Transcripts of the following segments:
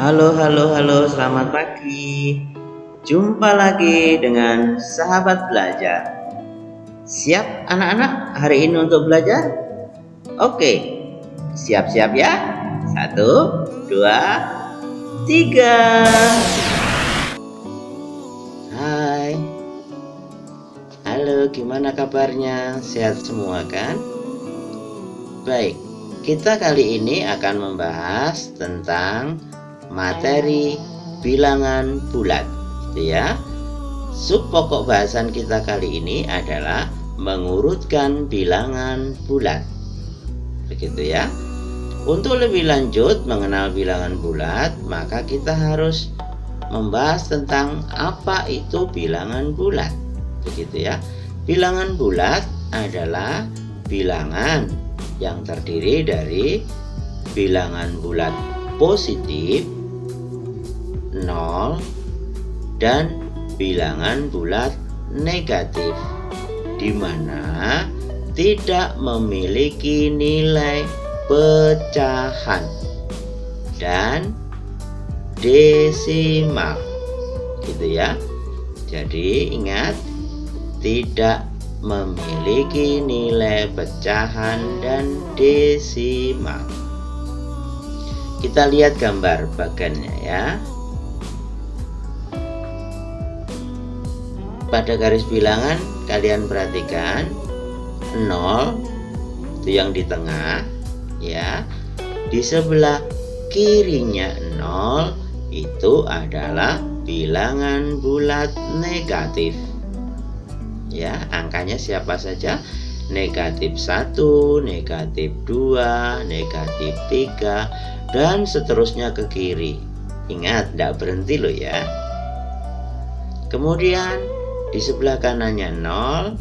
Halo, halo, halo, selamat pagi. Jumpa lagi dengan sahabat belajar. Siap anak-anak hari ini untuk belajar? Oke, siap-siap ya? Satu, dua, tiga. Hai, halo, gimana kabarnya? Sehat semua kan? Baik, kita kali ini akan membahas tentang materi bilangan bulat, gitu ya. Sub pokok bahasan kita kali ini adalah mengurutkan bilangan bulat. Begitu ya. Untuk lebih lanjut mengenal bilangan bulat, maka kita harus membahas tentang apa itu bilangan bulat. Begitu ya. Bilangan bulat adalah bilangan yang terdiri dari bilangan bulat positif, 0, dan bilangan bulat negatif, di mana tidak memiliki nilai pecahan dan desimal, gitu ya. Jadi ingat, tidak memiliki nilai pecahan dan desimal. Kita lihat gambar bagannya ya. Pada garis bilangan kalian perhatikan 0 itu yang di tengah ya. Di sebelah kirinya 0 itu adalah bilangan bulat negatif. Ya, angkanya siapa saja? Negatif 1, negatif 2, negatif 3, dan seterusnya ke kiri. Ingat, tidak berhenti loh ya. Kemudian di sebelah kanannya 0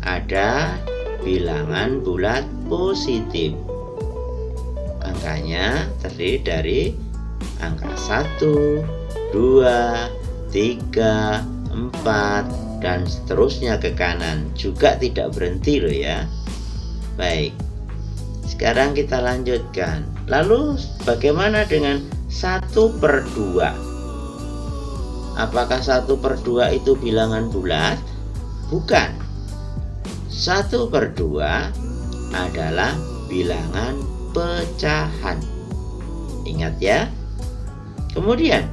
ada bilangan bulat positif. Angkanya terdiri dari angka 1, 2, 3, 4, dan seterusnya ke kanan. Juga tidak berhenti loh ya. Baik, sekarang kita lanjutkan. Lalu bagaimana dengan 1/2? Apakah 1/2 itu bilangan bulat? Bukan. 1/2 adalah bilangan pecahan. Ingat ya. Kemudian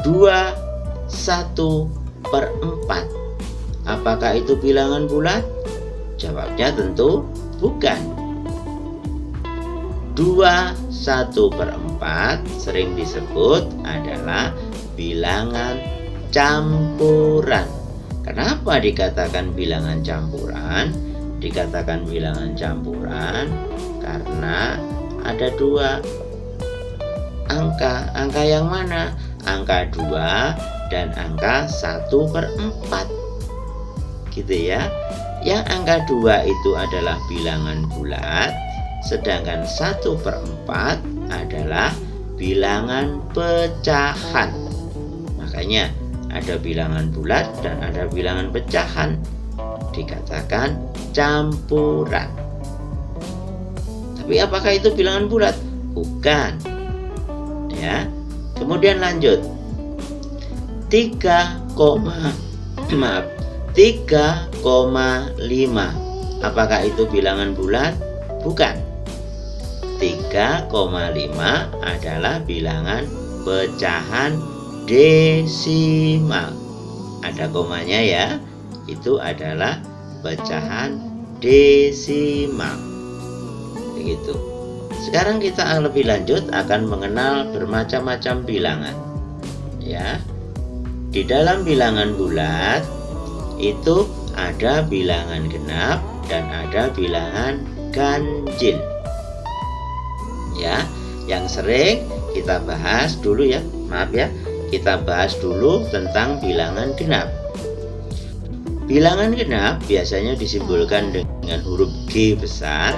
1/4. Apakah itu bilangan bulat? Jawabnya tentu bukan. 1/4 sering disebut adalah bilangan campuran. Kenapa dikatakan bilangan campuran? Dikatakan bilangan campuran karena ada dua angka. Angka yang mana? Angka 2 dan angka 1/4. Gitu ya. Yang angka 2 itu adalah bilangan bulat, sedangkan 1/4 adalah bilangan pecahan. Makanya ada bilangan bulat dan ada bilangan pecahan, dikatakan campuran. Tapi apakah itu bilangan bulat? Bukan. Ya. Kemudian lanjut. 3,5. Apakah itu bilangan bulat? Bukan. 3,5 adalah bilangan pecahan desimal. Ada komanya ya. Itu adalah pecahan desimal. Begitu. Sekarang kita lebih lanjut akan mengenal bermacam-macam bilangan. Ya. Di dalam bilangan bulat itu ada bilangan genap dan ada bilangan ganjil. Ya, yang sering kita bahas dulu ya. Maaf ya. Kita bahas dulu tentang bilangan genap. Bilangan genap biasanya disimbolkan dengan huruf G besar.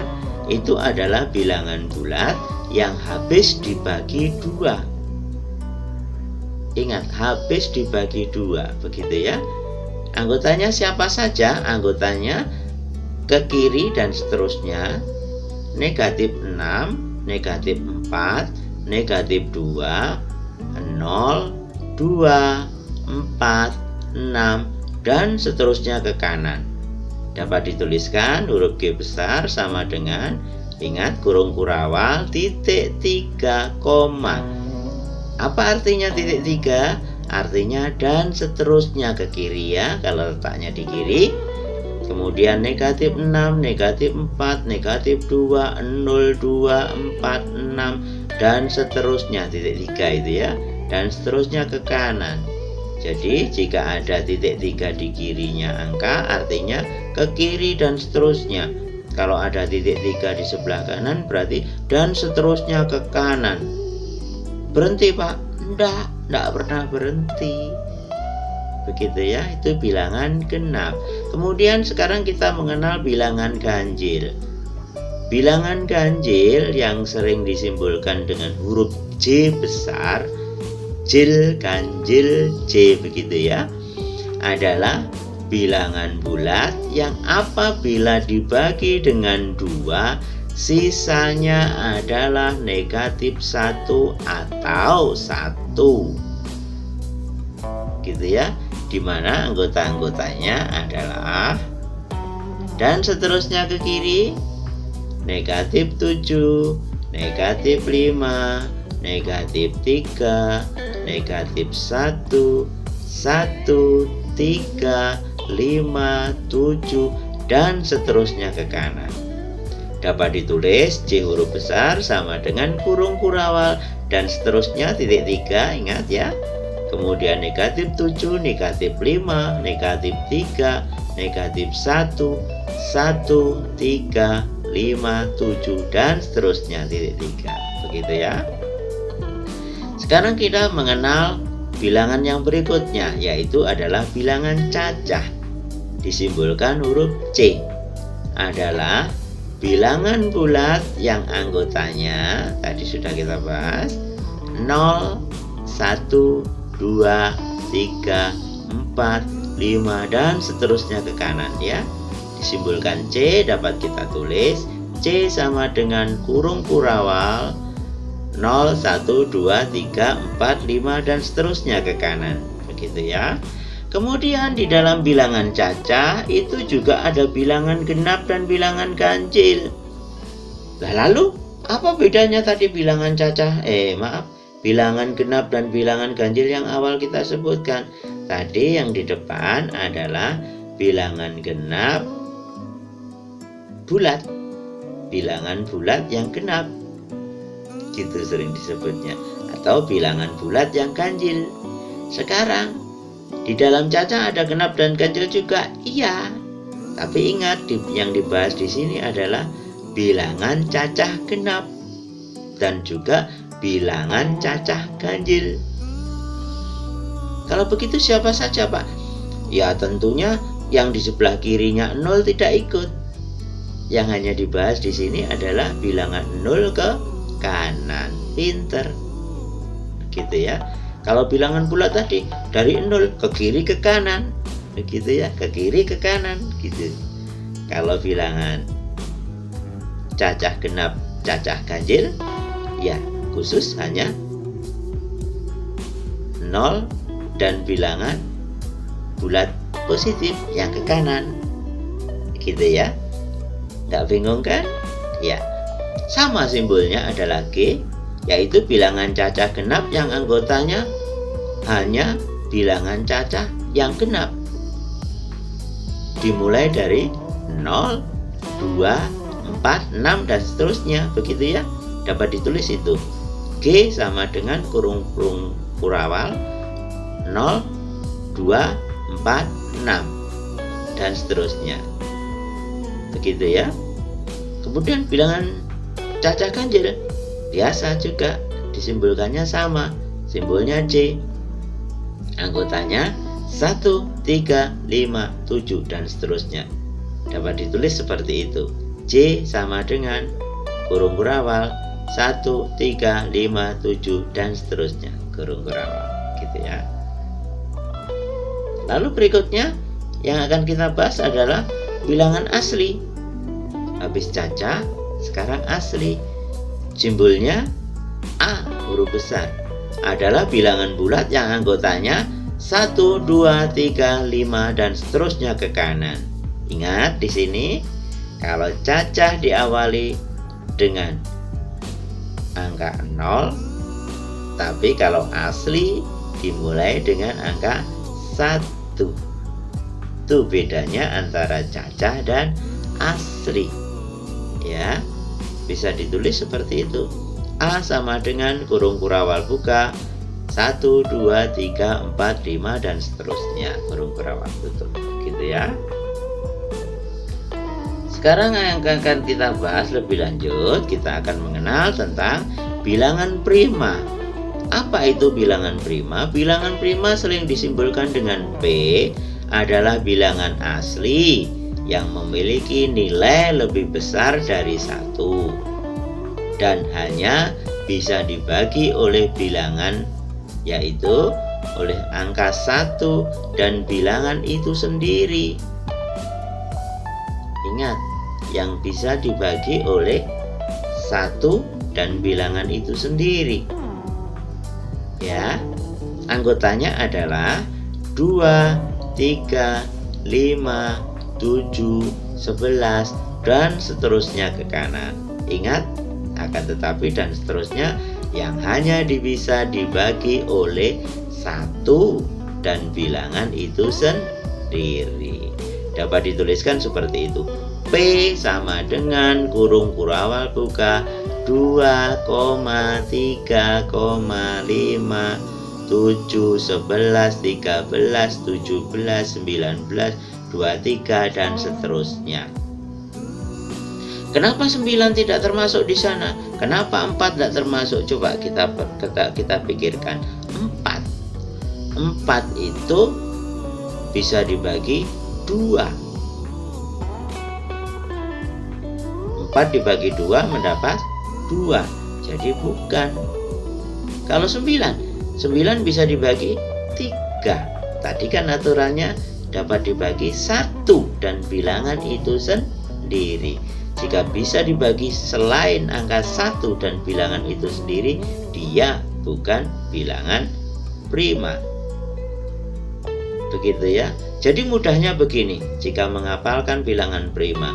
Itu adalah bilangan bulat yang habis dibagi 2. Ingat, habis dibagi 2, begitu ya. Anggotanya siapa saja? Anggotanya ke kiri dan seterusnya. Negatif 6, negatif 4, negatif 2, 0, 2, 4, 6, dan seterusnya ke kanan. Dapat dituliskan huruf G besar sama dengan, ingat, kurung kurawal, titik 3, koma. Apa artinya titik 3? Artinya dan seterusnya ke kiri ya, kalau letaknya di kiri. Kemudian negatif 6, negatif 4, negatif 2, 0, 2, 4, 6, dan seterusnya, titik 3 itu ya, dan seterusnya ke kanan. Jadi jika ada titik 3 di kirinya angka, artinya ke kiri dan seterusnya. Kalau ada titik 3 di sebelah kanan, berarti dan seterusnya ke kanan. Berhenti Pak? Enggak pernah berhenti. Begitu ya, itu bilangan genap. Kemudian sekarang kita mengenal bilangan ganjil. Bilangan ganjil yang sering disimbolkan dengan huruf J besar, jil, ganjil, J begitu ya, adalah bilangan bulat yang apabila dibagi dengan 2, sisanya adalah negatif 1 atau 1. Gitu ya, dimana anggota-anggotanya adalah, dan seterusnya ke kiri, negatif 7, negatif 5, negatif 3, negatif 1, 1, 3, 5, 7, dan seterusnya ke kanan. Dapat ditulis J huruf besar sama dengan kurung kurawal dan seterusnya titik 3, ingat ya. Kemudian negatif 7, negatif 5, negatif 3, negatif 1, 1, 3, 5, 7, dan seterusnya titik 3. Begitu ya. Sekarang kita mengenal bilangan yang berikutnya, yaitu adalah bilangan cacah. Disimbolkan huruf C. Adalah bilangan bulat yang anggotanya tadi sudah kita bahas, 0, 1, 2, 3, 4, 5, dan seterusnya ke kanan ya. Disimbolkan C, dapat kita tulis C sama dengan kurung kurawal 0, 1, 2, 3, 4, 5, dan seterusnya ke kanan. Begitu ya. Kemudian di dalam bilangan cacah itu juga ada bilangan genap dan bilangan ganjil. Lalu apa bedanya tadi bilangan cacah? Bilangan genap dan bilangan ganjil yang awal kita sebutkan. Tadi yang di depan adalah bilangan genap bulat. Bilangan bulat yang genap. Gitu sering disebutnya, atau bilangan bulat yang ganjil. Sekarang di dalam cacah ada genap dan ganjil juga, iya. Tapi ingat, yang dibahas di sini adalah bilangan cacah genap dan juga bilangan cacah ganjil. Kalau begitu siapa saja Pak? Ya tentunya yang di sebelah kirinya 0 tidak ikut. Yang hanya dibahas di sini adalah bilangan 0 ke kanan. Pinter. Gitu ya. Kalau bilangan bulat tadi dari 0 ke kiri ke kanan. Begitu ya, ke kiri ke kanan gitu. Kalau bilangan cacah genap, cacah ganjil, ya khusus hanya 0 dan bilangan bulat positif yang ke kanan. Gitu ya. Nggak bingung kan? Ya. Sama simbolnya adalah G, yaitu bilangan cacah genap yang anggotanya hanya bilangan cacah yang genap. Dimulai dari 0, 2, 4, 6, dan seterusnya. Begitu ya. Dapat ditulis itu. G sama dengan kurung kurawal 0, 2, 4, 6, dan seterusnya. Begitu ya. Kemudian bilangan cacah ganjil biasa juga disimbolkannya sama, simbolnya C. Anggotanya 1, 3, 5, 7, dan seterusnya. Dapat ditulis seperti itu. J sama dengan kurung kurawal 1, 3, 5, 7, dan seterusnya. Kurung kurawal gitu ya. Lalu berikutnya yang akan kita bahas adalah bilangan asli. Habis cacah, sekarang asli. Simbolnya A huruf besar adalah bilangan bulat yang anggotanya 1, 2, 3, 5 dan seterusnya ke kanan. Ingat di sini kalau cacah diawali dengan angka 0, tapi kalau asli dimulai dengan angka 1. Itu bedanya antara cacah dan asli. Ya, bisa ditulis seperti itu. A sama dengan kurung kurawal buka 1, 2, 3, 4, 5 dan seterusnya kurung kurawal tutup. Gitu ya. Sekarang yang akan kita bahas lebih lanjut, kita akan mengenal tentang bilangan prima. Apa itu bilangan prima? Bilangan prima sering disimbolkan dengan P, adalah bilangan asli yang memiliki nilai lebih besar dari 1 dan hanya bisa dibagi oleh bilangan, yaitu oleh angka 1 dan bilangan itu sendiri. Ingat, yang bisa dibagi oleh 1 dan bilangan itu sendiri. Ya, anggotanya adalah 2, 3, 5, 7, 11 dan seterusnya ke kanan. Ingat, akan tetapi dan seterusnya yang hanya bisa dibagi oleh 1 dan bilangan itu sendiri. Dapat dituliskan seperti itu. P sama dengan kurung kurawal buka 2, 3, 5, 7, 11, 13, 17, 19, 23 dan seterusnya. Kenapa 9 tidak termasuk di sana? Kenapa 4 tidak termasuk? Coba kita pikirkan. 4 itu bisa dibagi 2. 4 dibagi 2 mendapat 2. Jadi bukan. Kalau 9 bisa dibagi 3. Tadi kan aturannya dapat dibagi 1 dan bilangan itu sendiri. Jika bisa dibagi selain angka 1 dan bilangan itu sendiri, dia bukan bilangan prima. Begitu ya. Jadi mudahnya begini, jika menghafalkan bilangan prima.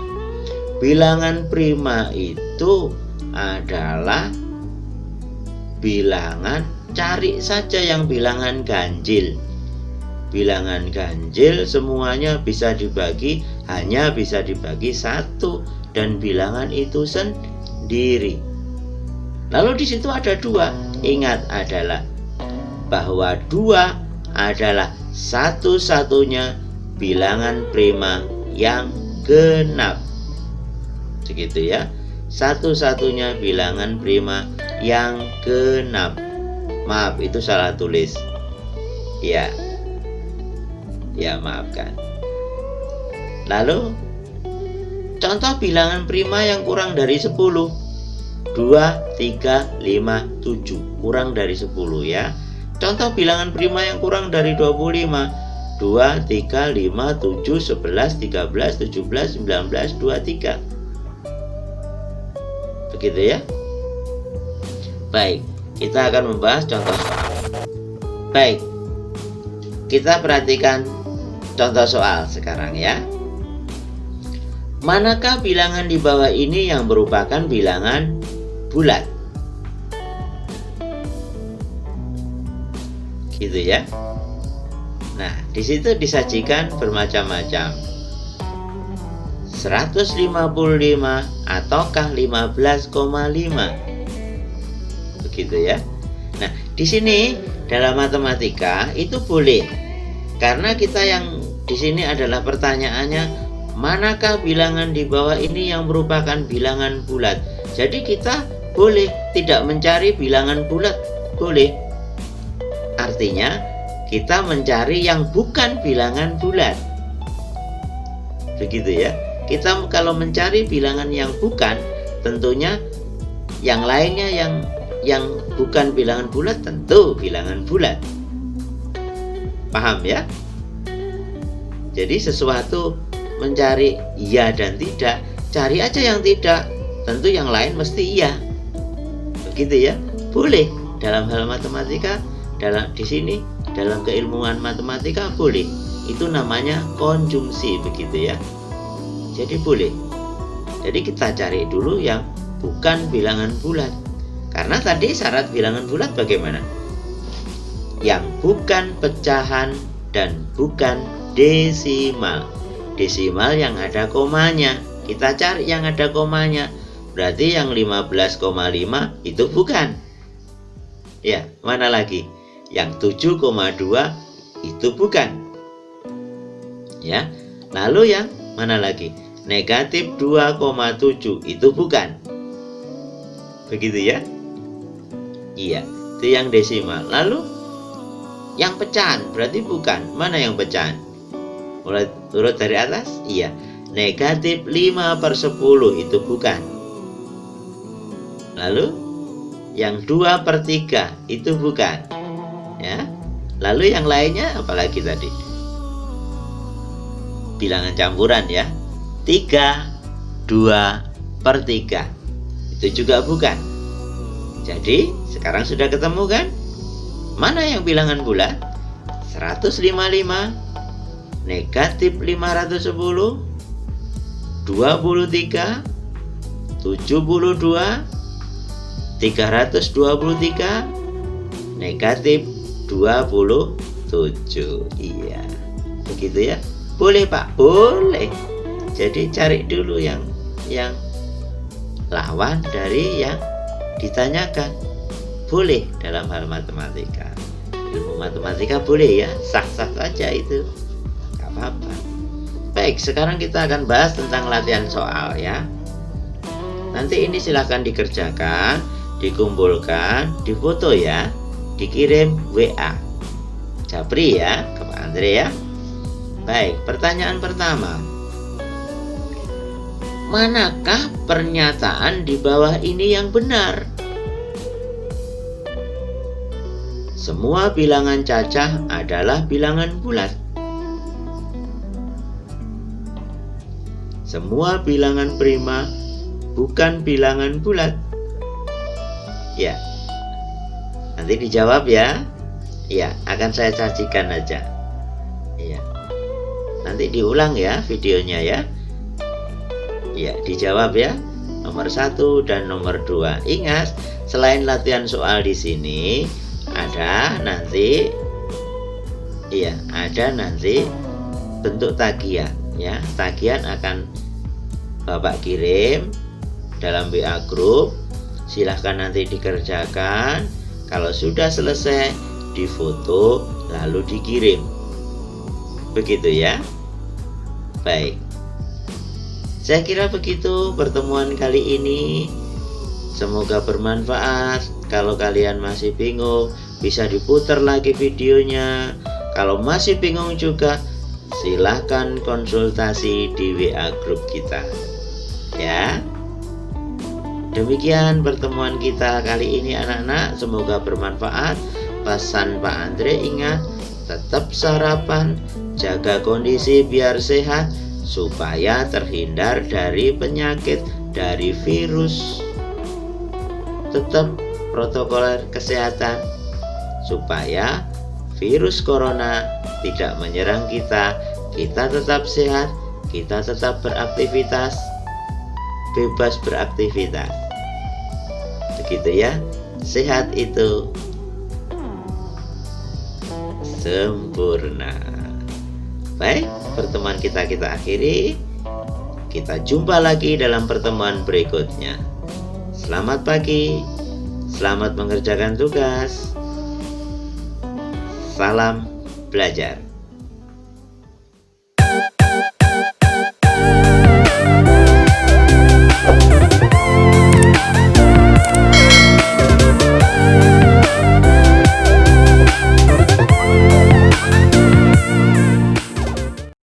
Bilangan prima itu adalah bilangan, cari saja yang bilangan ganjil. Bilangan ganjil semuanya bisa dibagi, hanya bisa dibagi 1 dan bilangan itu sendiri. Lalu di situ ada 2. Ingat adalah bahwa 2 adalah satu-satunya bilangan prima yang genap. Begitu ya. Satu-satunya bilangan prima yang genap. Maaf, itu salah tulis. Ya, maafkan. Lalu contoh bilangan prima yang kurang dari 10. 2, 3, 5, 7. Kurang dari 10 ya. Contoh bilangan prima yang kurang dari 25. 2, 3, 5, 7, 11, 13, 17, 19, 23. Begitu ya. Baik, kita akan membahas contoh soal. Baik, kita perhatikan contoh soal sekarang ya. Manakah bilangan di bawah ini yang merupakan bilangan bulat? Gitu ya. Nah, di situ disajikan bermacam-macam. 155 ataukah 15,5. Begitu ya. Nah, di sini dalam matematika itu boleh. Karena kita yang di sini adalah pertanyaannya, manakah bilangan di bawah ini yang merupakan bilangan bulat? Jadi kita boleh tidak mencari bilangan bulat, boleh. Artinya kita mencari yang bukan bilangan bulat. Begitu ya. Kita kalau mencari bilangan yang bukan, tentunya yang lainnya yang bukan bilangan bulat tentu bilangan bulat. Paham ya? Jadi sesuatu mencari iya dan tidak, cari aja yang tidak. Tentu yang lain mesti iya. Begitu ya. Boleh. Dalam hal matematika, di sini dalam keilmuan matematika boleh. Itu namanya konjungsi, begitu ya. Jadi boleh. Jadi kita cari dulu yang bukan bilangan bulat. Karena tadi syarat bilangan bulat bagaimana? Yang bukan pecahan dan bukan desimal. Desimal yang ada komanya. Kita cari yang ada komanya. Berarti yang 15,5 itu bukan. Ya, mana lagi? Yang 7,2 itu bukan. Ya. Lalu yang mana lagi? Negatif 2,7 itu bukan. Begitu ya? Iya, itu yang desimal. Lalu yang pecahan berarti bukan. Mana yang pecahan? Urut dari atas? Iya. Negatif 5/10 itu bukan. Lalu yang 2/3 itu bukan. Ya. Lalu yang lainnya apalagi tadi? Bilangan campuran ya. 3, 2/3 itu juga bukan. Jadi sekarang sudah ketemu kan? Mana yang bilangan bulat? 155, negatif 510, 23, 72, 323, negatif 27. Iya, begitu ya. Boleh Pak, boleh. Jadi cari dulu yang lawan dari yang ditanyakan. Boleh dalam hal matematika. Ilmu matematika boleh ya, sah-sah saja itu, gak apa-apa. Baik, sekarang kita akan bahas tentang latihan soal ya. Nanti ini silahkan dikerjakan, dikumpulkan, difoto ya, dikirim WA Japri ya, ke Pak Andre ya. Baik, pertanyaan pertama. Manakah pernyataan di bawah ini yang benar? Semua bilangan cacah adalah bilangan bulat. Semua bilangan prima bukan bilangan bulat. Ya. Nanti dijawab ya. Ya, akan saya sajikan aja. Ya. Nanti diulang ya videonya ya. Ya, dijawab ya. Nomor 1 dan nomor 2. Ingat, selain latihan soal di sini, ada nanti bentuk tagihan ya. Tagihan akan Bapak kirim dalam WA grup. Silahkan nanti dikerjakan. Kalau sudah selesai, difoto lalu dikirim. Begitu ya. Baik. Saya kira begitu pertemuan kali ini. Semoga bermanfaat. Kalau kalian masih bingung, bisa diputar lagi videonya. Kalau masih bingung juga, silahkan konsultasi di WA grup kita. Ya. Demikian pertemuan kita kali ini anak-anak. Semoga bermanfaat. Pesan Pak Andre, ingat, tetap sarapan, jaga kondisi biar sehat, supaya terhindar dari penyakit, dari virus. Tetap protokol kesehatan supaya virus corona tidak menyerang kita. Kita tetap sehat, kita tetap beraktivitas, bebas beraktivitas. Begitu ya. Sehat itu sempurna. Baik, pertemuan kita akhiri. Kita jumpa lagi dalam pertemuan berikutnya. Selamat pagi, selamat mengerjakan tugas. Salam belajar.